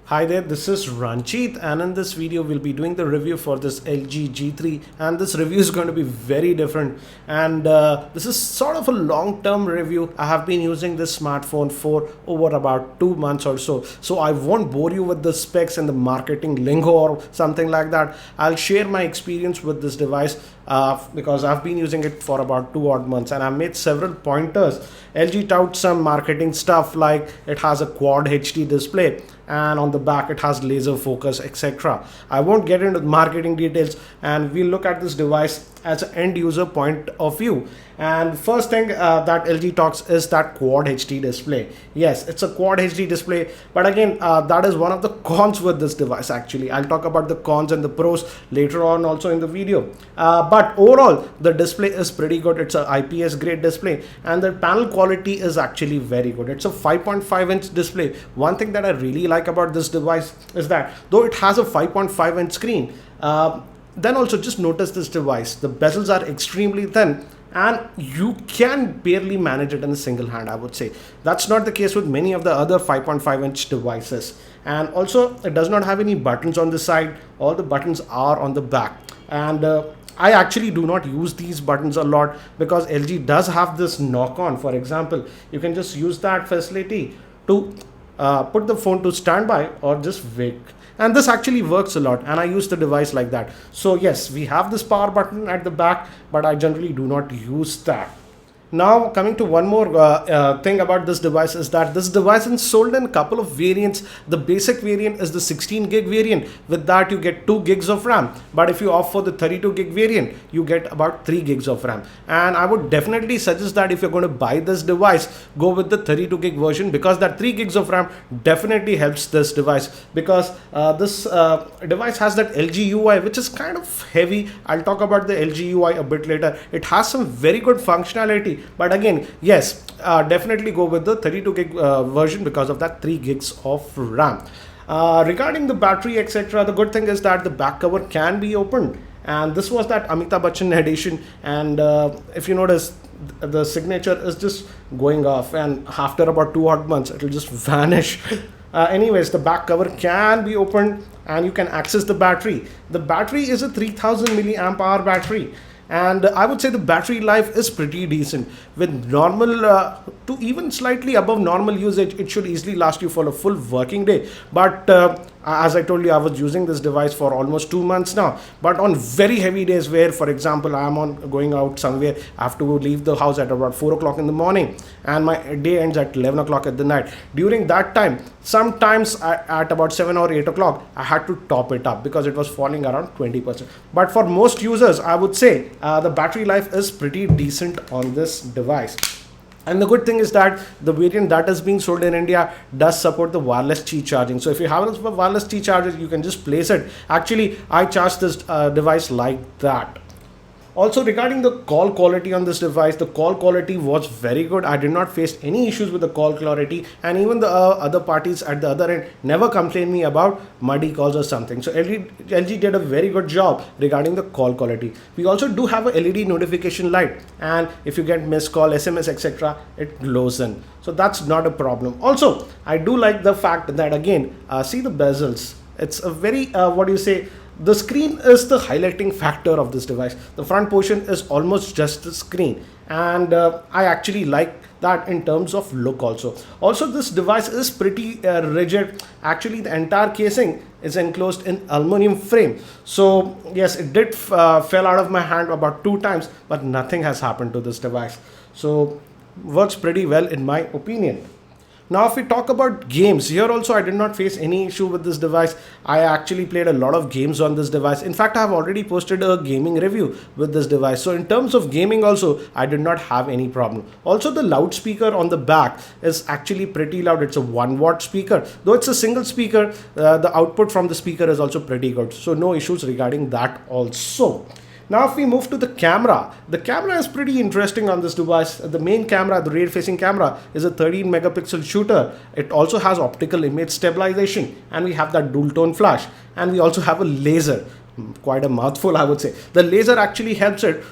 Hi there, this is Ranjit, and in this video we'll be doing the review for this LG G3, and this review is going to be very different, and this is sort of a long-term review. I have been using this smartphone for over about 2 months or so I won't bore you with the specs and the marketing lingo or something like that. I'll share my experience with this device because I've been using it for about 2 odd months, and I've made several pointers. LG touts some marketing stuff like it has a quad HD display, and on the back it has laser focus, etc. I won't get into the marketing details, and we'll look at this device as an end user point of view. And first thing that LG talks is that quad HD display. Yes, it's a quad HD display, but again that is one of the cons with this device. Actually, I'll talk about the cons and the pros later on also in the video, but overall the display is pretty good. It's a IPS grade display, and the panel quality is actually very good. It's a 5.5-inch display. One thing that I really like about this device is that though it has a 5.5-inch screen, then also just notice this device, the bezels are extremely thin and you can barely manage it in a single hand. I would say that's not the case with many of the other 5.5-inch devices. And also it does not have any buttons on the side. All the buttons are on the back, and I actually do not use these buttons a lot because LG does have this knock on. For example, you can just use that facility to put the phone to standby or just wake, and this actually works a lot, and I use the device like that. So yes, we have this power button at the back, but I generally do not use that. Now coming to one more thing about this device is that this device is sold in a couple of variants. The basic variant is the 16 gig variant. With that you get 2 gigs of RAM, but if you opt for the 32 gig variant you get about 3 gigs of RAM. And I would definitely suggest that if you're going to buy this device, go with the 32 gig version, because that 3 gigs of RAM definitely helps this device, because this device has that LG UI which is kind of heavy. I'll talk about the LG UI a bit later. It has some very good functionality, but again, yes, definitely go with the 32 gig version because of that 3 gigs of RAM. Regarding the battery, etc., the good thing is that the back cover can be opened, and this was that Amitabh Bachchan edition, and if you notice, the signature is just going off, and after about 2 odd months it will just vanish. Anyways, the back cover can be opened and you can access the battery. The battery is a 3000 milliamp hour battery, and I would say the battery life is pretty decent. With normal to even slightly above normal usage, it should easily last you for a full working day. But as I told you, I was using this device for almost 2 months now, but on very heavy days where, for example, I am on going out somewhere, I have to leave the house at about 4 o'clock in the morning and my day ends at 11 o'clock at the night. During that time, sometimes at about 7 or 8 o'clock, I had to top it up because it was falling around 20%. But for most users, I would say the battery life is pretty decent on this device. And the good thing is that the variant that is being sold in India does support the wireless Qi charging. So if you have a wireless Qi charger, you can just place it. Actually, I charge this device like that. Also, regarding the call quality on this device, the call quality was very good. I did not face any issues with the call quality, and even the other parties at the other end never complained me about muddy calls or something. So LG did a very good job regarding the call quality. We also do have a LED notification light, and if you get missed call, SMS, etc., it glows in. So that's not a problem. Also, I do like the fact that again, see the bezels. It's a very what do you say? The screen is the highlighting factor of this device. The front portion is almost just the screen, and I actually like that in terms of look also. Also, this device is pretty rigid. Actually, the entire casing is enclosed in aluminum frame. So yes, it did fell out of my hand about 2 times, but nothing has happened to this device. So works pretty well in my opinion. Now, if we talk about games, here also I did not face any issue with this device. I actually played a lot of games on this device. In fact, I have already posted a gaming review with this device. So in terms of gaming also, I did not have any problem. Also, the loudspeaker on the back is actually pretty loud. It's a 1 watt speaker. Though it's a single speaker, the output from the speaker is also pretty good. So no issues regarding that also. Now if we move to the camera is pretty interesting on this device. The main camera, the rear facing camera, is a 13 megapixel shooter. It also has optical image stabilization, and we have that dual tone flash, and we also have a laser. quite a mouthful, I would say. The laser actually helps it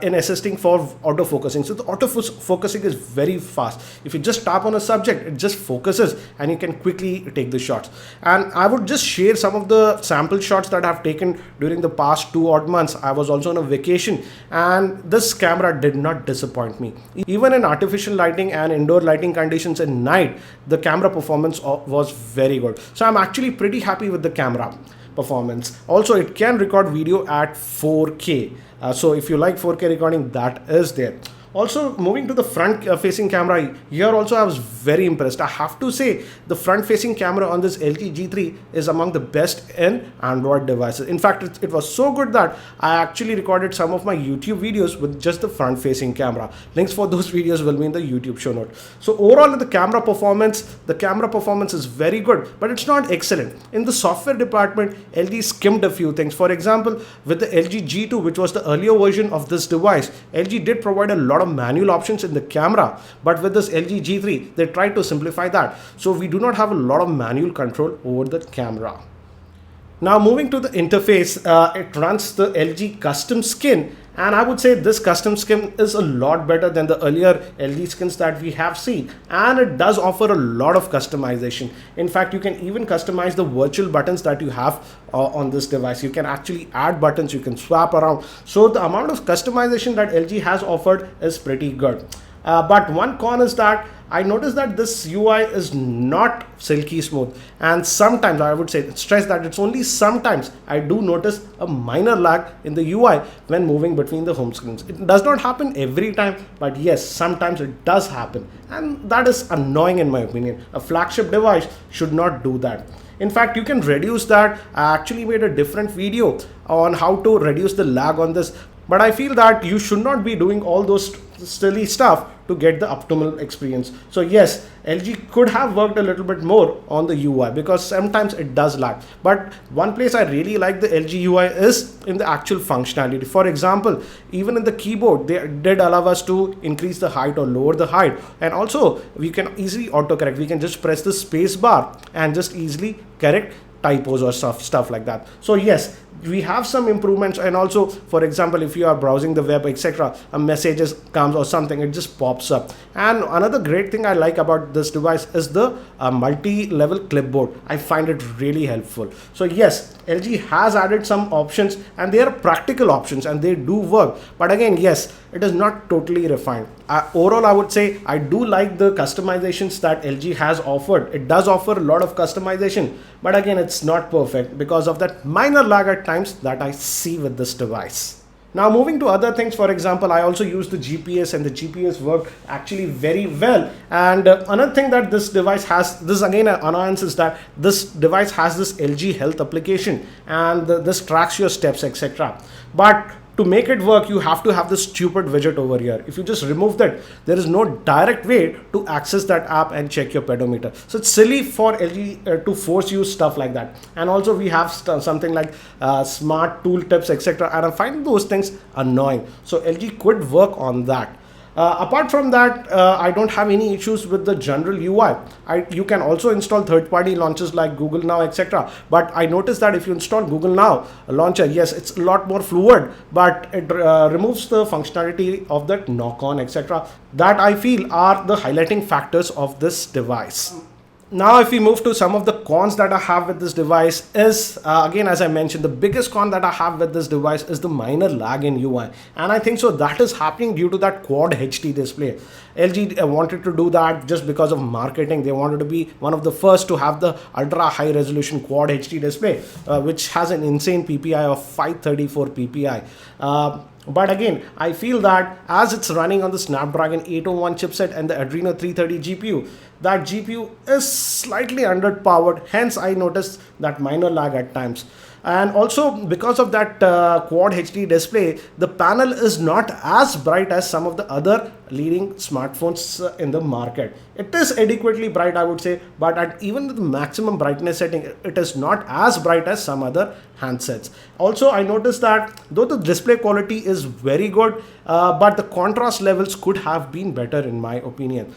in assisting for autofocusing. So the autofocusing is very fast. If you just tap on a subject, it just focuses and you can quickly take the shots. And I would just share some of the sample shots that I've taken during the past 2 odd months. I was also on a vacation and this camera did not disappoint me. Even in artificial lighting and indoor lighting conditions at night, the camera performance was very good. So I'm actually pretty happy with the camera performance. Also, it can record video at 4K. So if you like 4K recording, that is there. Also, moving to the front facing camera, here also I was very impressed. I have to say the front facing camera on this LG G3 is among the best in Android devices. In fact, it was so good that I actually recorded some of my YouTube videos with just the front facing camera. Links for those videos will be in the YouTube show note. So overall, the camera performance is very good, but it's not excellent. In the software department, LG skimmed a few things. For example, with the LG G2, which was the earlier version of this device, LG did provide a lot of manual options in the camera, but with this LG G3 they tried to simplify that, so we do not have a lot of manual control over the camera. Now moving to the interface, it runs the LG custom skin, and I would say this custom skin is a lot better than the earlier LG skins that we have seen, and it does offer a lot of customization. In fact, you can even customize the virtual buttons that you have on this device. You can actually add buttons, you can swap around. So the amount of customization that LG has offered is pretty good. But one con is that I noticed that this UI is not silky smooth, and sometimes, I would say, stress that it's only sometimes, I do notice a minor lag in the UI when moving between the home screens. It does not happen every time, but yes, sometimes it does happen, and that is annoying in my opinion. A flagship device should not do that. In fact, you can reduce that. I actually made a different video on how to reduce the lag on this, but I feel that you should not be doing all those silly stuff to get the optimal experience. So yes, LG could have worked a little bit more on the UI because sometimes it does lag. But one place I really like the LG UI is in the actual functionality. For example, even in the keyboard, they did allow us to increase the height or lower the height, and also we can easily autocorrect. We can just press the space bar and just easily correct typos or stuff like that. So yes, we have some improvements. And also, for example, if you are browsing the web, etc., a messages comes or something, it just pops up. And another great thing I like about this device is the multi-level clipboard. I find it really helpful. So yes, LG has added some options, and they are practical options and they do work, but again, yes, it is not totally refined. Overall, I would say I do like the customizations that LG has offered. It does offer a lot of customization, but again, it's not perfect because of that minor lag at times that I see with this device. Now moving to other things, for example, I also use the GPS, and the GPS worked actually very well. And another thing that this device has, this again an annoyance, is that this device has this LG Health application, and this tracks your steps, etc. But to make it work, you have to have this stupid widget over here. If you just remove that, there is no direct way to access that app and check your pedometer. So it's silly for LG to force you stuff like that. And also we have something like smart tool tips, etc. And I find those things annoying. So LG could work on that. Apart from that, I don't have any issues with the general UI. You can also install third-party launchers like Google Now, etc. But I noticed that if you install Google Now launcher, yes, it's a lot more fluid, but it removes the functionality of that knock-on, etc. That I feel are the highlighting factors of this device. Now, if we move to some of the cons that I have with this device is, again, as I mentioned, the biggest con that I have with this device is the minor lag in UI. And I think so that is happening due to that Quad HD display. LG wanted to do that just because of marketing. They wanted to be one of the first to have the ultra high resolution Quad HD display, which has an insane PPI of 534 PPI. But again, I feel that as it's running on the Snapdragon 801 chipset and the Adreno 330 GPU, that GPU is slightly underpowered. Hence, I noticed that minor lag at times. And also because of that Quad HD display, the panel is not as bright as some of the other leading smartphones in the market. It is adequately bright, I would say, but at even the maximum brightness setting, it is not as bright as some other handsets. Also, I noticed that though the display quality is very good, but the contrast levels could have been better in my opinion.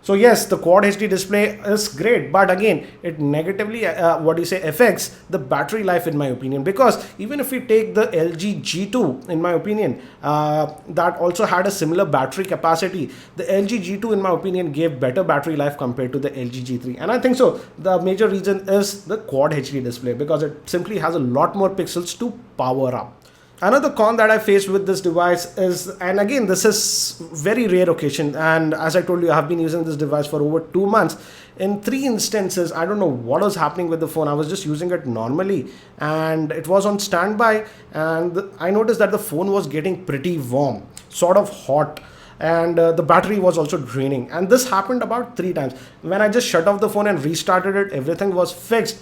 So yes, the Quad HD display is great, but again, it negatively, affects the battery life in my opinion. Because even if we take the LG G2, in my opinion, that also had a similar battery capacity. The LG G2, in my opinion, gave better battery life compared to the LG G3, and I think so. The major reason is the Quad HD display, because it simply has a lot more pixels to power up. Another con that I faced with this device is, and again, this is very rare occasion, and as I told you, I have been using this device for over 2 months. In 3 instances, I don't know what was happening with the phone. I was just using it normally and it was on standby, and I noticed that the phone was getting pretty warm, sort of hot, and the battery was also draining. And this happened about 3 times. When I just shut off the phone and restarted it, everything was fixed.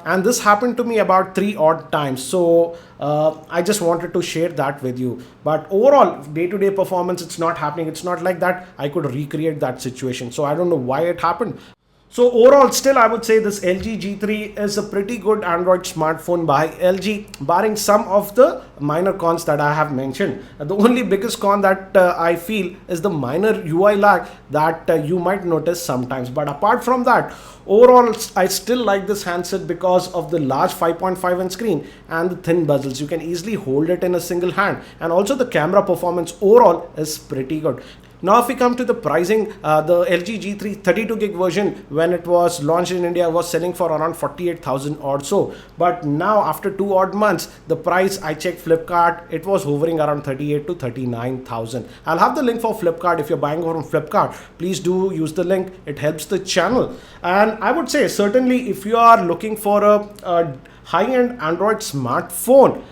And this happened to me about 3 odd times. So I just wanted to share that with you. But overall, day-to-day performance, it's not happening. It's not like that I could recreate that situation. So I don't know why it happened. So overall, still I would say this LG G3 is a pretty good Android smartphone by LG, barring some of the minor cons that I have mentioned. The only biggest con that I feel is the minor UI lag that you might notice sometimes. But apart from that, overall, I still like this handset because of the large 5.5-inch screen and the thin bezels. You can easily hold it in a single hand, and also the camera performance overall is pretty good. Now if we come to the pricing, the LG G3 32 gig version, when it was launched in India, was selling for around 48,000 or so. But now after 2 odd months, the price, I checked Flipkart, it was hovering around 38 to 39,000. I'll have the link for Flipkart. If you're buying from Flipkart, please do use the link. It helps the channel. And I would say certainly if you are looking for a high-end Android smartphone,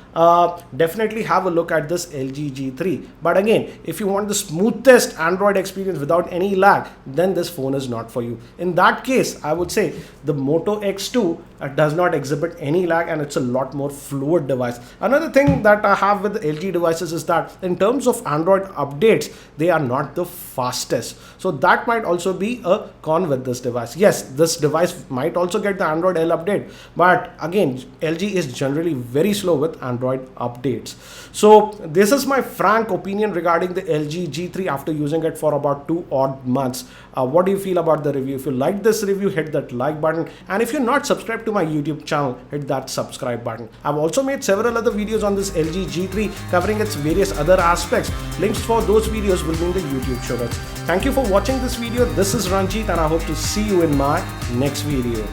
definitely have a look at this LG G3. But again, if you want the smoothest Android experience without any lag, then this phone is not for you. In that case, I would say the Moto X2 does not exhibit any lag, and it's a lot more fluid device. Another thing that I have with the LG devices is that in terms of Android updates, they are not the fastest. So that might also be a con with this device. Yes, this device might also get the Android L update, but again, LG is generally very slow with Android updates. So this is my frank opinion regarding the LG G3 after using it for about 2 odd months. What do you feel about the review? If you like this review, hit that like button, and if you're not subscribed to my YouTube channel, hit that subscribe button. I've also made several other videos on this LG G3 covering its various other aspects. Links for those videos will be in the YouTube show notes. Thank you for watching this video. This is Ranjit, and I hope to see you in my next video.